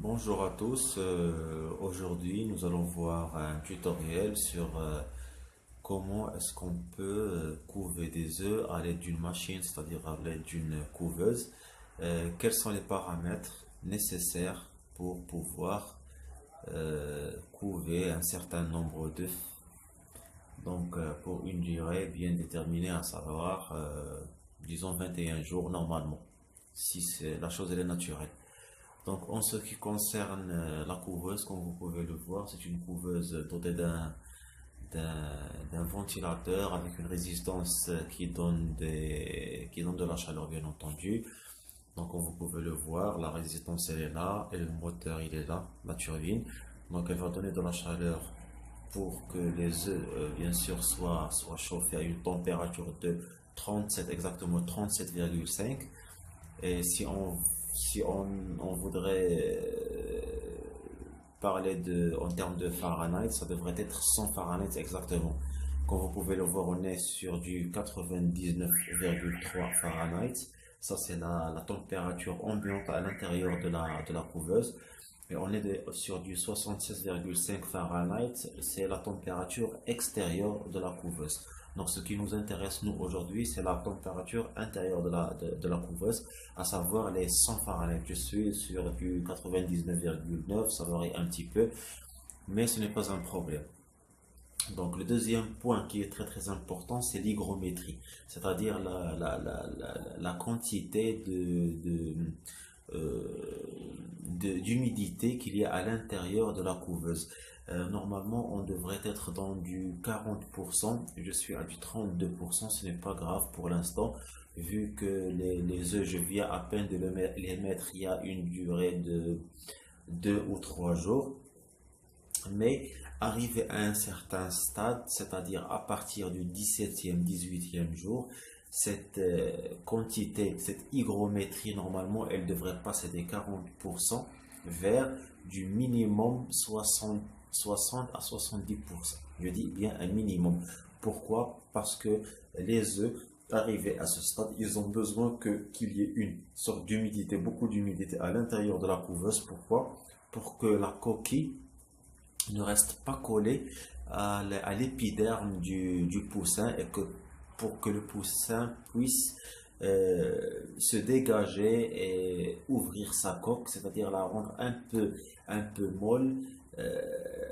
Bonjour à tous. Aujourd'hui, nous allons voir un tutoriel sur comment est-ce qu'on peut couver des œufs à l'aide d'une machine, c'est-à-dire à l'aide d'une couveuse. Quels sont les paramètres nécessaires pour pouvoir couver un certain nombre d'œufs, donc pour une durée bien déterminée, à savoir, disons 21 jours normalement, si la chose elle est naturelle. Donc, en ce qui concerne la couveuse, comme vous pouvez le voir, c'est une couveuse dotée d'un ventilateur avec une résistance qui donne de la chaleur, bien entendu. Donc, comme vous pouvez le voir, la résistance elle est là et le moteur il est là, la turbine. Donc, elle va donner de la chaleur pour que les œufs, bien sûr, soient chauffés à une température de 37, exactement 37,5. Et si on voudrait parler en termes de Fahrenheit, ça devrait être 100 Fahrenheit exactement. Comme vous pouvez le voir, on est sur du 99,3 Fahrenheit. Ça, c'est la température ambiante à l'intérieur de la couveuse. Et on est sur du 76,5 Fahrenheit, c'est la température extérieure de la couveuse. Donc ce qui nous intéresse nous aujourd'hui, c'est la température intérieure de la couveuse, à savoir les 100 Fahrenheit. Je suis sur du 99,9, ça varie un petit peu, mais ce n'est pas un problème. Donc le deuxième point qui est très très important, c'est l'hygrométrie, c'est-à-dire la quantité d'humidité qu'il y a à l'intérieur de la couveuse. Normalement, on devrait être dans du 40%, je suis à du 32%, ce n'est pas grave pour l'instant, vu que les œufs, je viens à peine de les mettre il y a une durée de 2 ou 3 jours. Mais arrivé à un certain stade, c'est-à-dire à partir du 17e, 18e jour, cette quantité, cette hygrométrie, normalement, elle devrait passer des 40% vers du minimum 60 à 70%. Je dis bien un minimum. Pourquoi? Parce que les œufs, arrivés à ce stade, ils ont besoin qu'il y ait une sorte d'humidité, beaucoup d'humidité à l'intérieur de la couveuse. Pourquoi? Pour que la coquille ne reste pas collé à l'épiderme du poussin et que pour que le poussin puisse se dégager et ouvrir sa coque, c'est-à-dire la rendre un peu molle,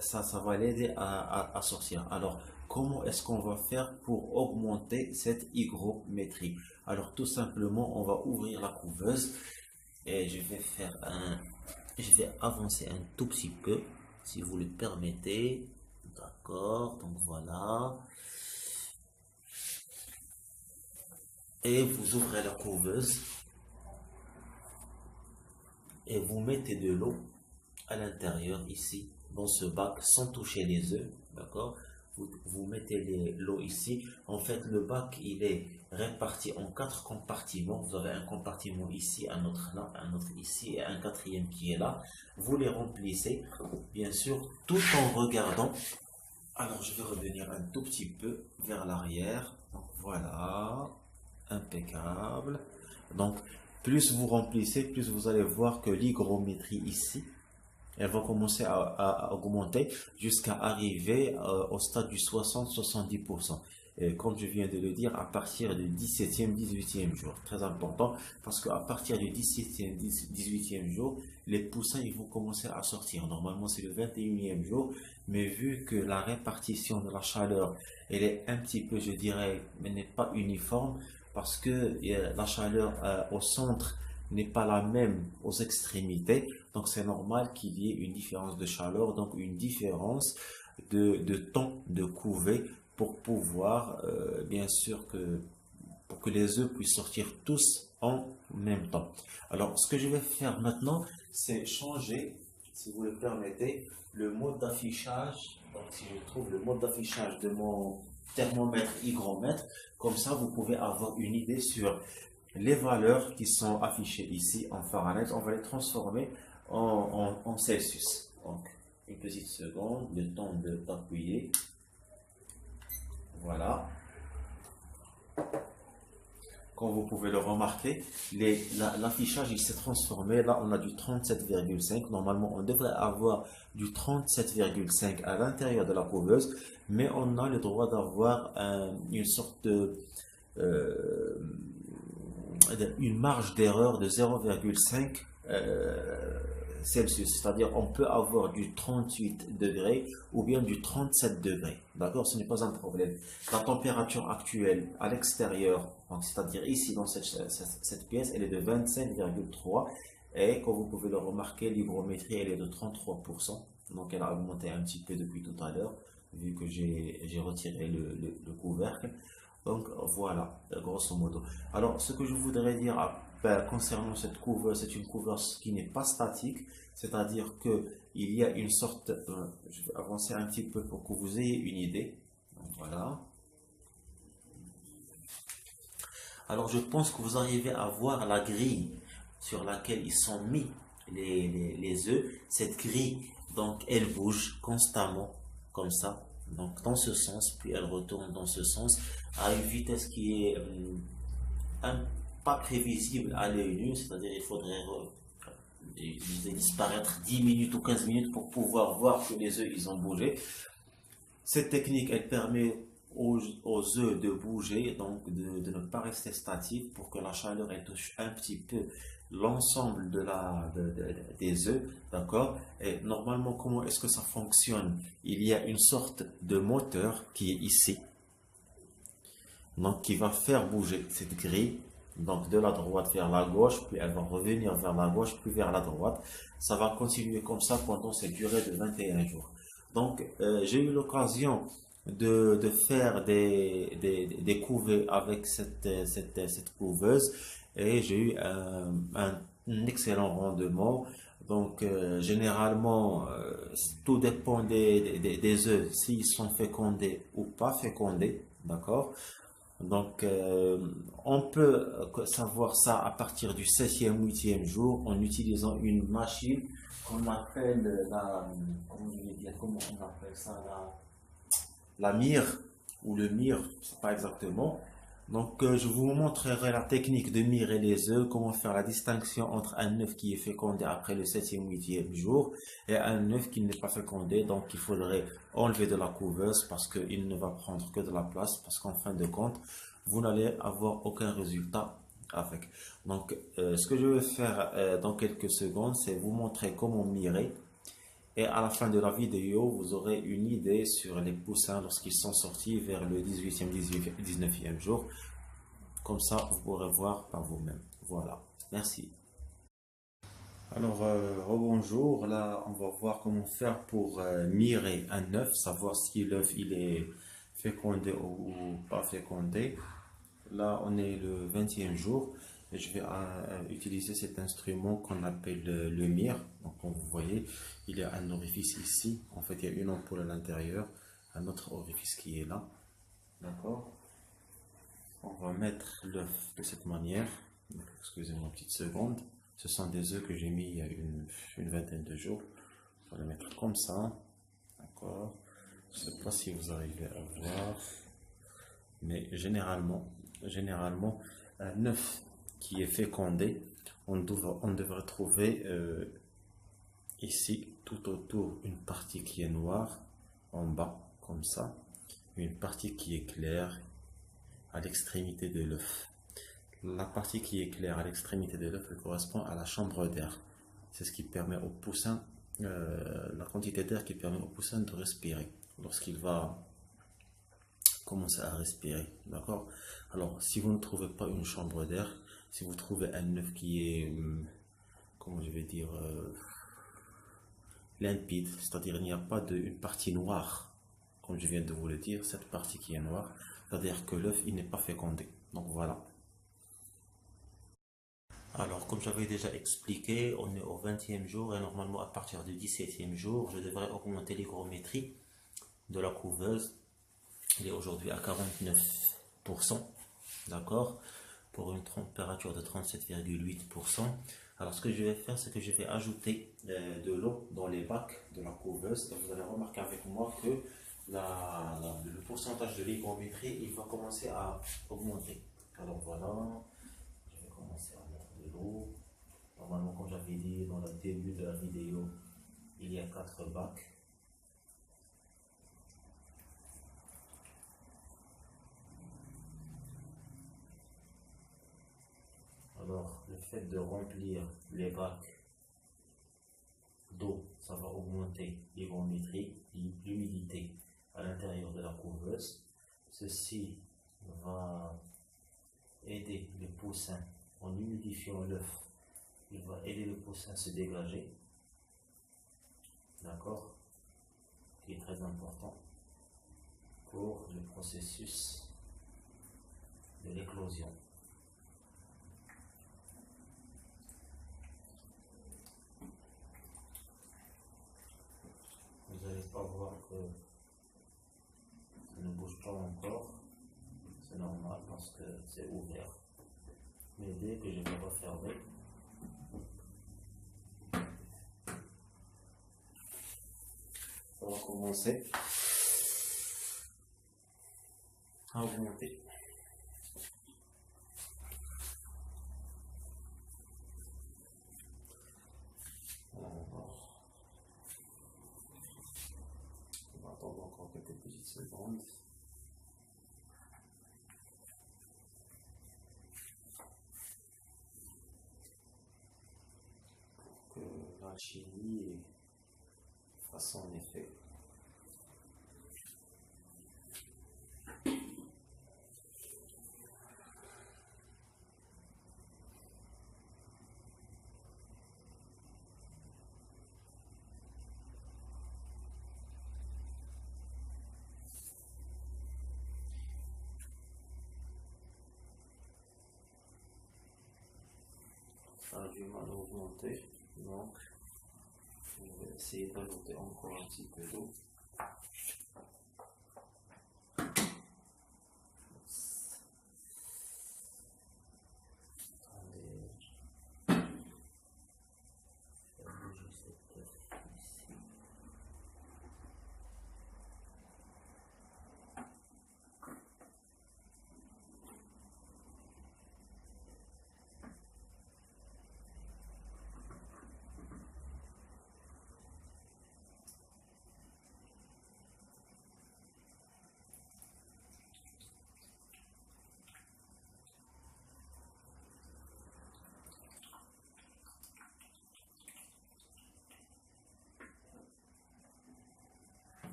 ça va l'aider à sortir. Alors, comment est-ce qu'on va faire pour augmenter cette hygrométrie? Alors, tout simplement, on va ouvrir la couveuse et je vais avancer un tout petit peu, si vous le permettez. D'accord, donc voilà. Et vous ouvrez la couveuse et vous mettez de l'eau à l'intérieur ici, dans ce bac, sans toucher les œufs. D'accord? Vous mettez l'eau ici. En fait, le bac, il est réparti en 4 compartiments. Vous avez un compartiment ici, un autre là, un autre ici et un quatrième qui est là. Vous les remplissez, bien sûr, tout en regardant. Alors, je vais revenir un tout petit peu vers l'arrière. Donc, voilà, impeccable. Donc, plus vous remplissez, plus vous allez voir que l'hygrométrie ici, elle va commencer à augmenter jusqu'à arriver au stade du 60-70%. Et comme je viens de le dire, à partir du 17e, 18e jour. Très important, parce qu'à partir du 17e, 18e jour, les poussins ils vont commencer à sortir. Normalement, c'est le 21e jour, mais vu que la répartition de la chaleur, elle est un petit peu, je dirais, mais n'est pas uniforme, parce que la chaleur au centre n'est pas la même aux extrémités. Donc c'est normal qu'il y ait une différence de chaleur, donc une différence de temps de couvée pour pouvoir, bien sûr, pour que les œufs puissent sortir tous en même temps. Alors ce que je vais faire maintenant, c'est changer, si vous le permettez, le mode d'affichage. Donc si je trouve le mode d'affichage de mon thermomètre hygromètre, comme ça vous pouvez avoir une idée sur les valeurs qui sont affichées ici en Fahrenheit, on va les transformer en Celsius. Donc, une petite seconde, le temps d'appuyer. Voilà. comme vous pouvez le remarquer, l'affichage il s'est transformé. Là, on a du 37,5. Normalement, on devrait avoir du 37,5 à l'intérieur de la couveuse, mais on a le droit d'avoir une sorte euh, une marge d'erreur de 0,5 Celsius. C'est-à-dire, on peut avoir du 38 degrés ou bien du 37 degrés. D'accord? Ce n'est pas un problème. La température actuelle à l'extérieur, c'est-à-dire ici dans cette pièce, elle est de 25,3. Et comme vous pouvez le remarquer, l'hygrométrie, elle est de 33%. Donc, elle a augmenté un petit peu depuis tout à l'heure, vu que j'ai retiré le couvercle. Donc, voilà, grosso modo. Alors, ce que je voudrais dire concernant cette couveuse, c'est une couveuse qui n'est pas statique, c'est-à-dire que il y a une sorte, je vais avancer un petit peu pour que vous ayez une idée. Donc, voilà. Alors, je pense que vous arrivez à voir la grille sur laquelle ils sont mis les œufs. Cette grille, donc, elle bouge constamment, comme ça. Donc, dans ce sens, puis elle retourne dans ce sens, à une vitesse qui est pas prévisible à l'œil nu, c'est-à-dire il faudrait disparaître 10 minutes ou 15 minutes pour pouvoir voir que les œufs ils ont bougé. Cette technique, elle permet aux œufs de bouger, donc de ne pas rester statiques pour que la chaleur elle touche un petit peu l'ensemble des œufs, d'accord? Et normalement, comment est-ce que ça fonctionne? Il y a une sorte de moteur qui est ici, donc qui va faire bouger cette grille, donc de la droite vers la gauche, puis elle va revenir vers la gauche, puis vers la droite. Ça va continuer comme ça pendant cette durée de 21 jours. Donc, j'ai eu l'occasion de faire des couvées avec cette couveuse et j'ai eu un excellent rendement. Donc, généralement, tout dépend des œufs, s'ils sont fécondés ou pas fécondés, d'accord? Donc, on peut savoir ça à partir du 7e, 8e jour en utilisant une machine qu'on appelle comment on appelle ça, la mire ou le mire, je sais pas exactement. Donc, je vous montrerai la technique de mirer les œufs, comment faire la distinction entre un œuf qui est fécondé après le 7e, 8e jour et un œuf qui n'est pas fécondé. Donc, il faudrait enlever de la couveuse parce qu'il ne va prendre que de la place, parce qu'en fin de compte, vous n'allez avoir aucun résultat avec. Donc, ce que je vais faire dans quelques secondes, c'est vous montrer comment mirer. Et à la fin de la vidéo, vous aurez une idée sur les poussins lorsqu'ils sont sortis vers le 18e, 19e jour. Comme ça, vous pourrez voir par vous-même. Voilà. Merci. Alors, rebonjour. Là, on va voir comment faire pour mirer un œuf, savoir si l'œuf il est fécondé ou pas fécondé. Là, on est le 20e jour. Et je vais utiliser cet instrument qu'on appelle le mire. Donc, comme vous voyez, il y a un orifice ici. En fait, il y a une ampoule à l'intérieur, un autre orifice qui est là. D'accord? On va mettre l'œuf de cette manière. Excusez-moi une petite seconde. Ce sont des œufs que j'ai mis il y a une vingtaine de jours. On va les mettre comme ça. D'accord? Je ne sais pas si vous arrivez à voir. Mais généralement, un œuf qui est fécondé, on devrait trouver ici tout autour une partie qui est noire en bas comme ça, une partie qui est claire à l'extrémité de l'œuf. La partie qui est claire à l'extrémité de l'œuf correspond à la chambre d'air. C'est ce qui permet au poussin, la quantité d'air qui permet au poussin de respirer lorsqu'il va commencer à respirer. D'accord? Alors, si vous ne trouvez pas une chambre d'air, si vous trouvez un œuf qui est, comment je vais dire, limpide, c'est-à-dire il n'y a pas une partie noire, comme je viens de vous le dire, cette partie qui est noire, c'est-à-dire que l'œuf il n'est pas fécondé. Donc voilà. Alors, comme j'avais déjà expliqué, on est au 20e jour et normalement à partir du 17e jour, je devrais augmenter l'hygrométrie de la couveuse. Il est aujourd'hui à 49%, d'accord, pour une température de 37,8%. Alors, ce que je vais faire, c'est que je vais ajouter de l'eau dans les bacs de la couveuse. Et vous allez remarquer avec moi que le pourcentage de l'hygrométrie, il va commencer à augmenter. Alors voilà, j'avais dit dans le début de la vidéo, il y a 4 bacs. Alors, le fait de remplir les bacs d'eau, ça va augmenter l'hygrométrie, l'humidité à l'intérieur de la couveuse. Ceci va aider le poussin en humidifiant l'œuf. Il va aider le poussin à se dégager. D'accord? Qui est très important pour le processus de l'éclosion. Vous n'allez pas voir que ça ne bouge pas encore, c'est normal parce que c'est ouvert. Mais dès que je vais refermer, ça va commencer à augmenter. Alors, on va attendre encore quelques petites secondes. Pour que l'alchimie fasse son effet. Ça a du mal à augmenter, donc je vais essayer d'ajouter encore un petit peu d'eau.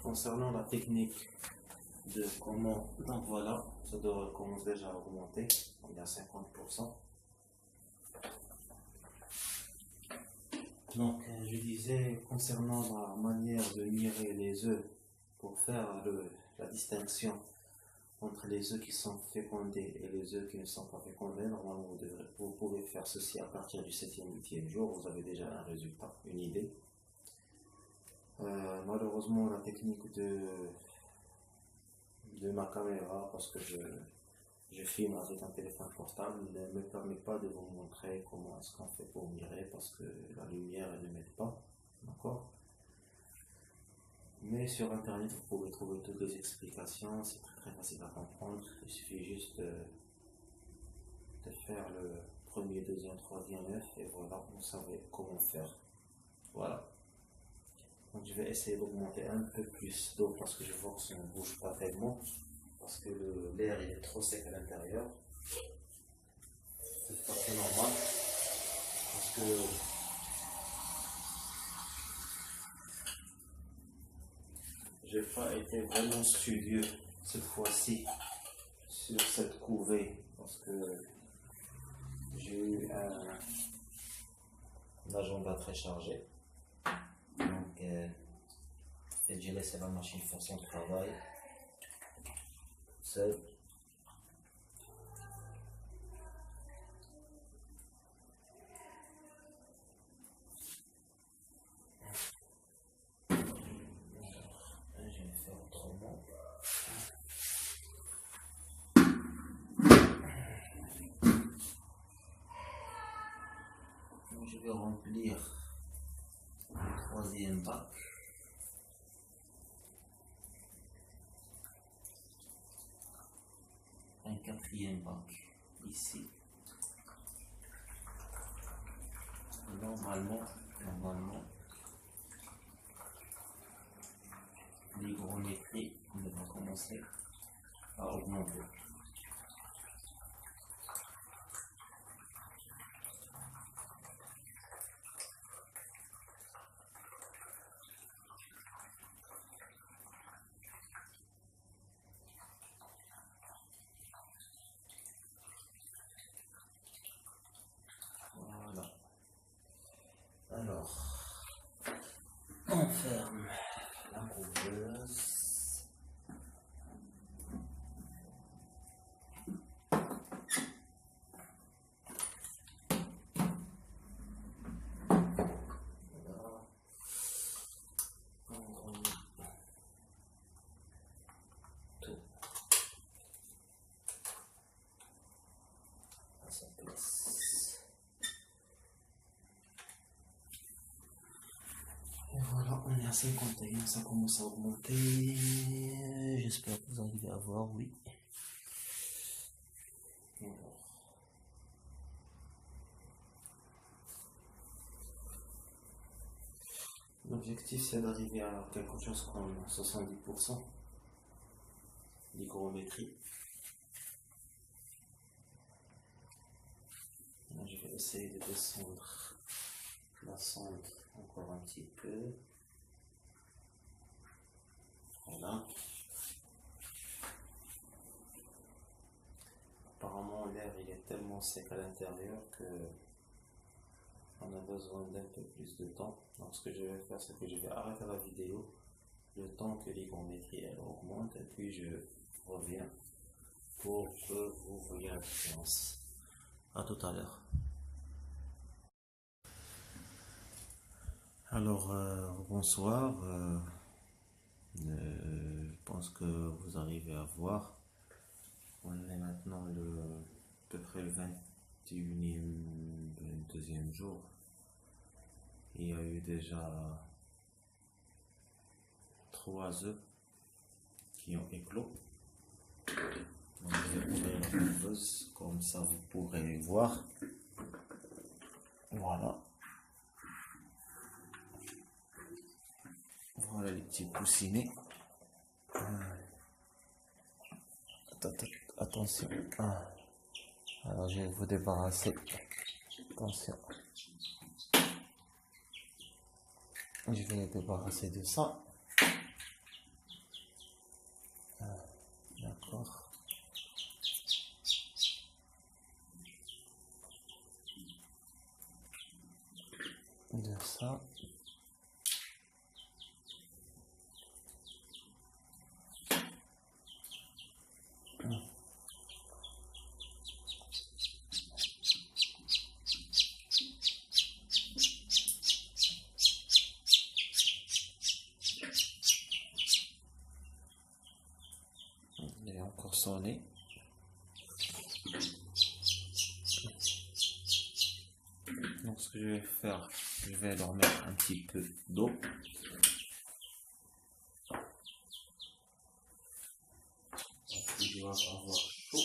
Concernant la technique de comment, donc voilà, ça commence déjà à augmenter, on est à 50%. Donc je disais concernant la manière de mirer les œufs pour faire la distinction entre les œufs qui sont fécondés et les œufs qui ne sont pas fécondés, normalement vous pouvez faire ceci à partir du 7e, 8e jour, vous avez déjà un résultat, une idée. Malheureusement, la technique de ma caméra, parce que je filme avec un téléphone portable, ne me permet pas de vous montrer comment est-ce qu'on fait pour mirer, parce que la lumière ne m'aide pas, d'accord? Mais sur internet, vous pouvez trouver toutes les explications, c'est très facile à comprendre, il suffit juste de faire le premier, deuxième, troisième œuf, et voilà, vous savez comment faire. Voilà. Donc je vais essayer d'augmenter un peu plus d'eau parce que je vois que ça ne bouge pas tellement, parce que l'air est trop sec à l'intérieur. C'est pas très normal, parce que j'ai pas été vraiment studieux cette fois-ci sur cette couvée, parce que j'ai eu un agenda très chargé. Donc, j'ai laissé la machine faire son travail seul. Je vais faire autrement. Je vais remplir les 3 troisième bac, un quatrième bac ici. Normalement, l'hygrométrie va commencer à augmenter. Voilà. Alors, on ferme la couveuse. Voilà. On remet tout à sa place. Et voilà, on est à 51, ça commence à augmenter. J'espère que vous arrivez à voir, oui. Alors, l'objectif c'est d'arriver à quelque chose comme 70% d'hygrométrie. Là, je vais essayer de descendre la sonde encore un petit peu. Voilà. Apparemment l'air il est tellement sec à l'intérieur que on a besoin d'un peu plus de temps. Donc ce que je vais faire, c'est que je vais arrêter la vidéo le temps que l'hygrométrie elle augmente et puis je reviens pour que vous voyez la différence. À tout à l'heure. Alors bonsoir. Je pense que vous arrivez à voir. On est maintenant à peu près le 21e, 22e jour. Il y a eu déjà 3 œufs qui ont éclos. Donc, je vais ouvrir la couveuse, comme ça vous pourrez voir. Voilà. Voilà les petits poussinets. Attention. Alors je vais vous débarrasser. Attention. Je vais les débarrasser de ça. D'accord. De ça. Il est encore sonné. Donc ce que je vais faire, je vais leur mettre un petit peu d'eau. Il doit avoir chaud.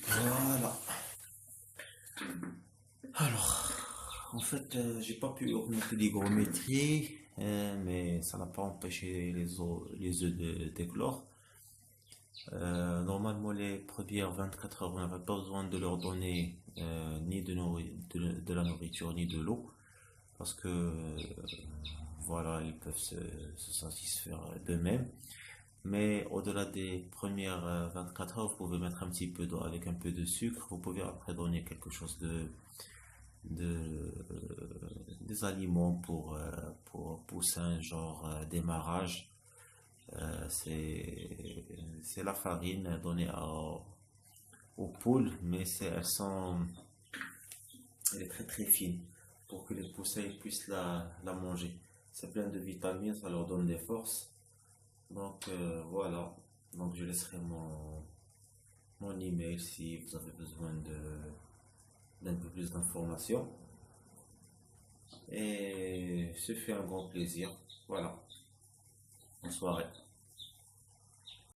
Voilà. Alors, en fait, j'ai pas pu augmenter l'hygrométrie, mais ça n'a pas empêché les œufs d'éclore. Normalement, les premières 24 heures, on n'avait pas besoin de leur donner ni de la nourriture ni de l'eau, parce que voilà, ils peuvent se satisfaire d'eux-mêmes. Mais au-delà des premières 24 heures, vous pouvez mettre un petit peu d'eau avec un peu de sucre. Vous pouvez après donner quelque chose des aliments pour poussins, genre démarrage. C'est la farine donnée aux poules, mais elle est très très fine pour que les poussins puissent la manger. C'est plein de vitamines, ça leur donne des forces. Donc voilà. Donc je laisserai mon email si vous avez besoin d'un peu plus d'informations. Et ce fait un grand plaisir. Voilà. Bonne soirée.